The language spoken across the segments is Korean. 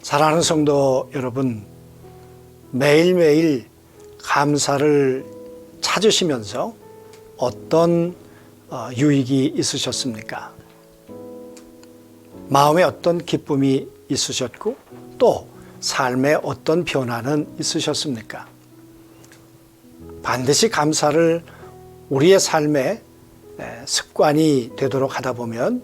사랑하는 성도 여러분, 매일매일 감사를 찾으시면서 어떤 유익이 있으셨습니까? 마음에 어떤 기쁨이 있으셨고 또 삶에 어떤 변화는 있으셨습니까? 반드시 감사를 우리의 삶의 습관이 되도록 하다 보면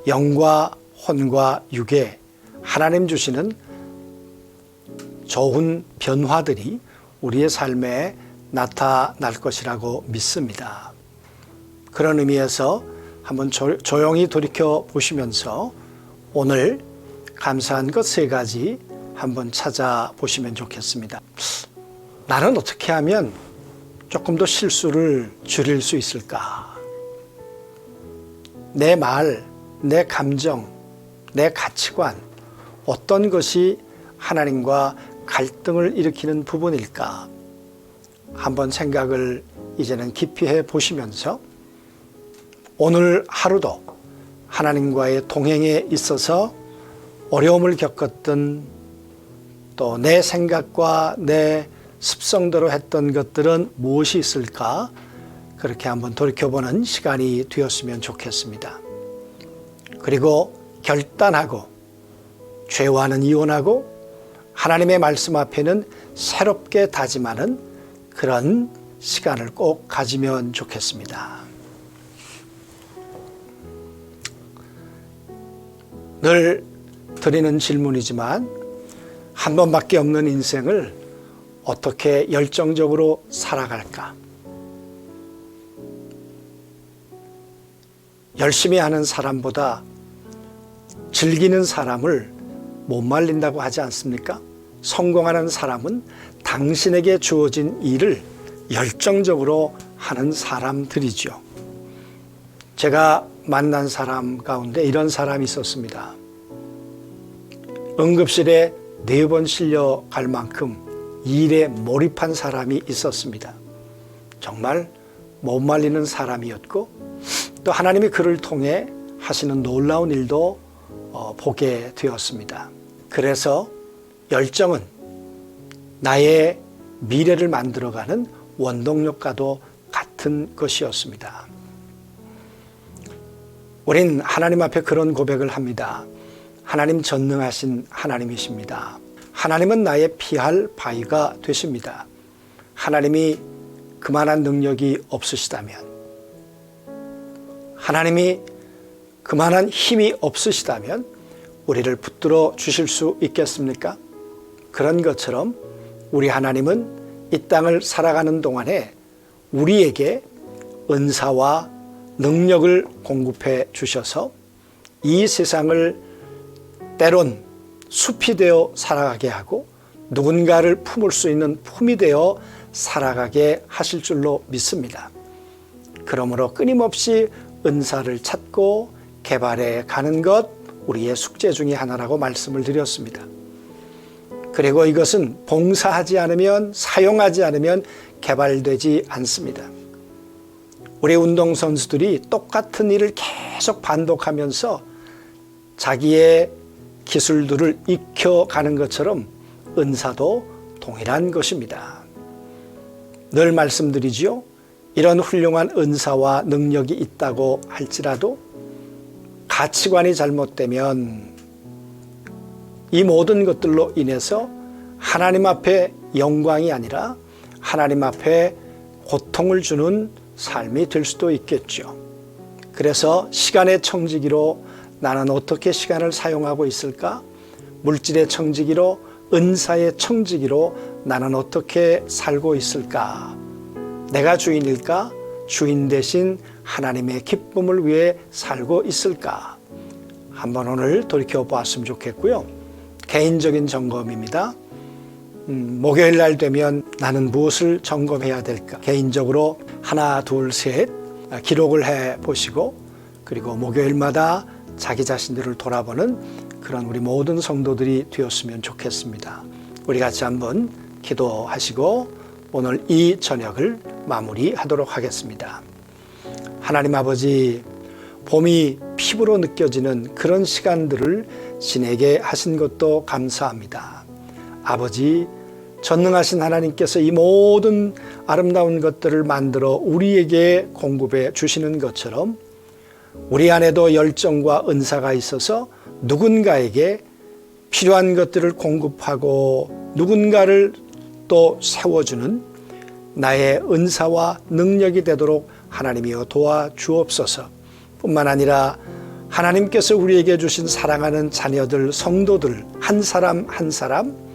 영과 혼과 육에 하나님 주시는 좋은 변화들이 우리의 삶에 나타날 것이라고 믿습니다. 그런 의미에서 한번 조용히 돌이켜 보시면서 오늘 감사한 것 3가지 한번 찾아보시면 좋겠습니다. 나는 어떻게 하면 조금 더 실수를 줄일 수 있을까? 내 말, 내 감정, 내 가치관, 어떤 것이 하나님과 갈등을 일으키는 부분일까? 한번 생각을 이제는 깊이 해 보시면서 오늘 하루도 하나님과의 동행에 있어서 어려움을 겪었던 또 내 생각과 내 습성대로 했던 것들은 무엇이 있을까? 그렇게 한번 돌이켜보는 시간이 되었으면 좋겠습니다. 그리고 결단하고 죄와는 이혼하고 하나님의 말씀 앞에는 새롭게 다짐하는 그런 시간을 꼭 가지면 좋겠습니다. 늘 드리는 질문이지만 한 번밖에 없는 인생을 어떻게 열정적으로 살아갈까? 열심히 하는 사람보다 즐기는 사람을 못 말린다고 하지 않습니까? 성공하는 사람은 당신에게 주어진 일을 열정적으로 하는 사람들이죠. 제가 만난 사람 가운데 이런 사람이 있었습니다. 응급실에 4번 실려갈 만큼 일에 몰입한 사람이 있었습니다. 정말 못 말리는 사람이었고 또 하나님이 그를 통해 하시는 놀라운 일도 보게 되었습니다. 그래서 열정은 나의 미래를 만들어가는 원동력과도 같은 것이었습니다. 우린 하나님 앞에 그런 고백을 합니다. 하나님 전능하신 하나님이십니다. 하나님은 나의 피할 바위가 되십니다. 하나님이 그만한 능력이 없으시다면, 하나님이 그만한 힘이 없으시다면 우리를 붙들어 주실 수 있겠습니까? 그런 것처럼 우리 하나님은 이 땅을 살아가는 동안에 우리에게 은사와 능력을 공급해 주셔서 이 세상을 때론 숲이 되어 살아가게 하고 누군가를 품을 수 있는 품이 되어 살아가게 하실 줄로 믿습니다. 그러므로 끊임없이 은사를 찾고 개발해 가는 것 우리의 숙제 중에 하나라고 말씀을 드렸습니다. 그리고 이것은 봉사하지 않으면, 사용하지 않으면 개발되지 않습니다. 우리 운동선수들이 똑같은 일을 계속 반복하면서 자기의 기술들을 익혀가는 것처럼 은사도 동일한 것입니다. 늘 말씀드리지요. 이런 훌륭한 은사와 능력이 있다고 할지라도 가치관이 잘못되면 이 모든 것들로 인해서 하나님 앞에 영광이 아니라 하나님 앞에 고통을 주는 삶이 될 수도 있겠죠. 그래서 시간의 청지기로 나는 어떻게 시간을 사용하고 있을까? 물질의 청지기로, 은사의 청지기로 나는 어떻게 살고 있을까? 내가 주인일까? 주인 대신 하나님의 기쁨을 위해 살고 있을까? 한번 오늘 돌이켜 보았으면 좋겠고요. 개인적인 점검입니다. 목요일 날 되면 나는 무엇을 점검해야 될까? 개인적으로 하나, 둘, 셋 기록을 해 보시고 그리고 목요일마다 자기 자신들을 돌아보는 그런 우리 모든 성도들이 되었으면 좋겠습니다. 우리 같이 한번 기도하시고 오늘 이 저녁을 마무리하도록 하겠습니다. 하나님 아버지, 봄이 피부로 느껴지는 그런 시간들을 지내게 하신 것도 감사합니다. 아버지, 전능하신 하나님께서 이 모든 아름다운 것들을 만들어 우리에게 공급해 주시는 것처럼 우리 안에도 열정과 은사가 있어서 누군가에게 필요한 것들을 공급하고 누군가를 또 세워주는 나의 은사와 능력이 되도록 하나님이여 도와주옵소서. 뿐만 아니라 하나님께서 우리에게 주신 사랑하는 자녀들, 성도들 한 사람 한 사람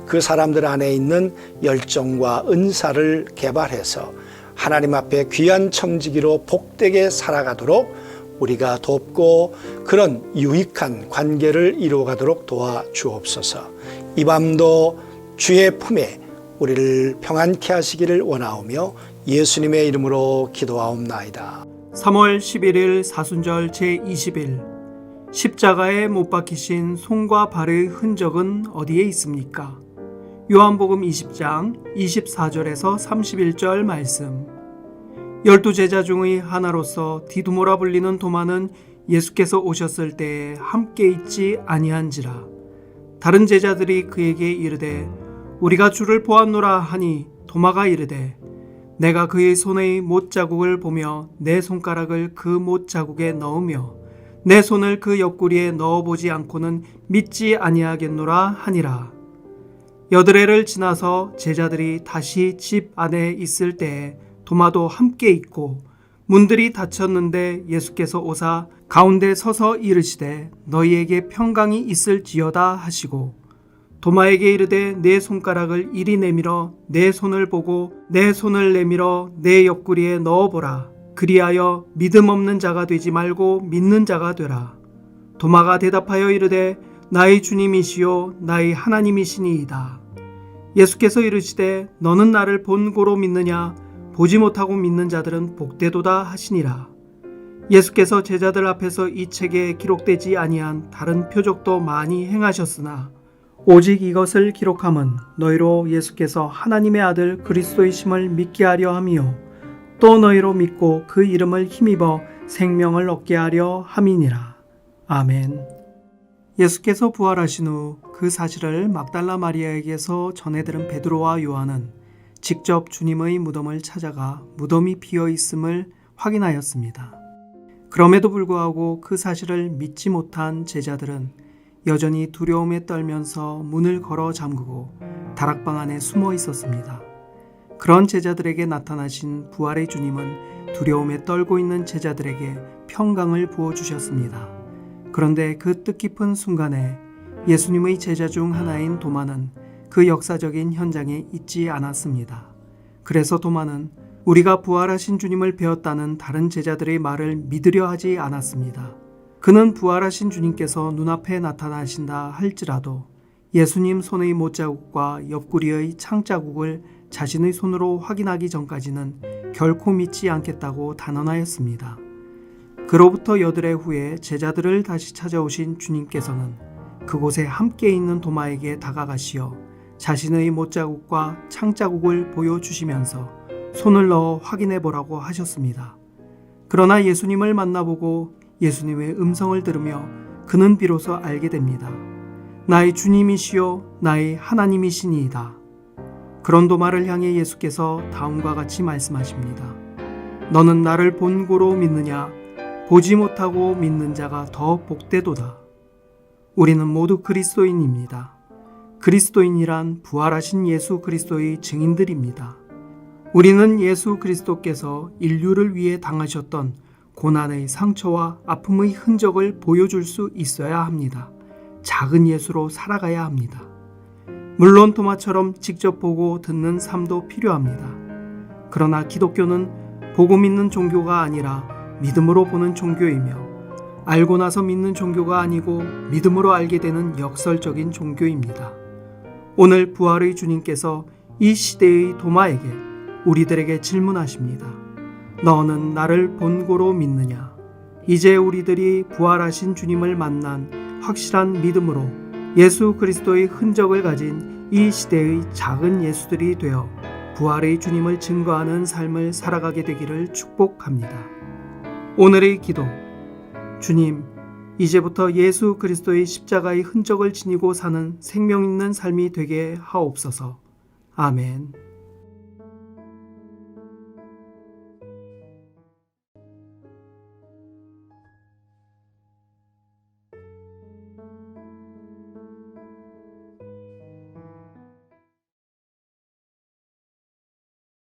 그 사람들 안에 있는 열정과 은사를 개발해서 하나님 앞에 귀한 청지기로 복되게 살아가도록 우리가 돕고 그런 유익한 관계를 이루어가도록 도와주옵소서. 이 밤도 주의 품에 우리를 평안케 하시기를 원하오며 예수님의 이름으로 기도하옵나이다. 3월 11일 사순절 제20일 십자가에 못 박히신 손과 발의 흔적은 어디에 있습니까? 요한복음 20장 24절에서 31절 말씀. 12제자 중의 하나로서 디두모라 불리는 도마는 예수께서 오셨을 때에 함께 있지 아니한지라. 다른 제자들이 그에게 이르되 우리가 주를 보았노라 하니 도마가 이르되 내가 그의 손의 못자국을 보며 내 손가락을 그 못자국에 넣으며 내 손을 그 옆구리에 넣어보지 않고는 믿지 아니하겠노라 하니라. 여드레를 지나서 제자들이 다시 집 안에 있을 때에 도마도 함께 있고 문들이 닫혔는데 예수께서 오사 가운데 서서 이르시되 너희에게 평강이 있을지어다 하시고 도마에게 이르되 내 손가락을 이리 내밀어 내 손을 보고 내 손을 내밀어 내 옆구리에 넣어보라. 그리하여 믿음 없는 자가 되지 말고 믿는 자가 되라. 도마가 대답하여 이르되 나의 주님이시요 나의 하나님이시니이다. 예수께서 이르시되 너는 나를 본고로 믿느냐? 보지 못하고 믿는 자들은 복되도다 하시니라. 예수께서 제자들 앞에서 이 책에 기록되지 아니한 다른 표적도 많이 행하셨으나 오직 이것을 기록함은 너희로 예수께서 하나님의 아들 그리스도이심을 믿게 하려 함이요 또 너희로 믿고 그 이름을 힘입어 생명을 얻게 하려 함이니라. 아멘. 예수께서 부활하신 후 그 사실을 막달라 마리아에게서 전해들은 베드로와 요한은 직접 주님의 무덤을 찾아가 무덤이 비어 있음을 확인하였습니다. 그럼에도 불구하고 그 사실을 믿지 못한 제자들은 여전히 두려움에 떨면서 문을 걸어 잠그고 다락방 안에 숨어 있었습니다. 그런 제자들에게 나타나신 부활의 주님은 두려움에 떨고 있는 제자들에게 평강을 부어주셨습니다. 그런데 그 뜻깊은 순간에 예수님의 제자 중 하나인 도마는 그 역사적인 현장에 있지 않았습니다. 그래서 도마는 우리가 부활하신 주님을 배웠다는 다른 제자들의 말을 믿으려 하지 않았습니다. 그는 부활하신 주님께서 눈앞에 나타나신다 할지라도 예수님 손의 못자국과 옆구리의 창자국을 자신의 손으로 확인하기 전까지는 결코 믿지 않겠다고 단언하였습니다. 그로부터 여드레 후에 제자들을 다시 찾아오신 주님께서는 그곳에 함께 있는 도마에게 다가가시어 자신의 못자국과 창자국을 보여주시면서 손을 넣어 확인해 보라고 하셨습니다. 그러나 예수님을 만나보고 예수님의 음성을 들으며 그는 비로소 알게 됩니다. 나의 주님이시요 나의 하나님이시니이다. 그런 도마를 향해 예수께서 다음과 같이 말씀하십니다. 너는 나를 본고로 믿느냐? 보지 못하고 믿는 자가 더 복되도다. 우리는 모두 그리스도인입니다. 그리스도인이란 부활하신 예수 그리스도의 증인들입니다. 우리는 예수 그리스도께서 인류를 위해 당하셨던 고난의 상처와 아픔의 흔적을 보여줄 수 있어야 합니다. 작은 예수로 살아가야 합니다. 물론 도마처럼 직접 보고 듣는 삶도 필요합니다. 그러나 기독교는 보고 믿는 종교가 아니라 믿음으로 보는 종교이며 알고 나서 믿는 종교가 아니고 믿음으로 알게 되는 역설적인 종교입니다. 오늘 부활의 주님께서 이 시대의 도마에게 우리들에게 질문하십니다. 너는 나를 본고로 믿느냐? 이제 우리들이 부활하신 주님을 만난 확실한 믿음으로 예수 그리스도의 흔적을 가진 이 시대의 작은 예수들이 되어 부활의 주님을 증거하는 삶을 살아가게 되기를 축복합니다. 오늘의 기도. 주님, 이제부터 예수 그리스도의 십자가의 흔적을 지니고 사는 생명 있는 삶이 되게 하옵소서. 아멘.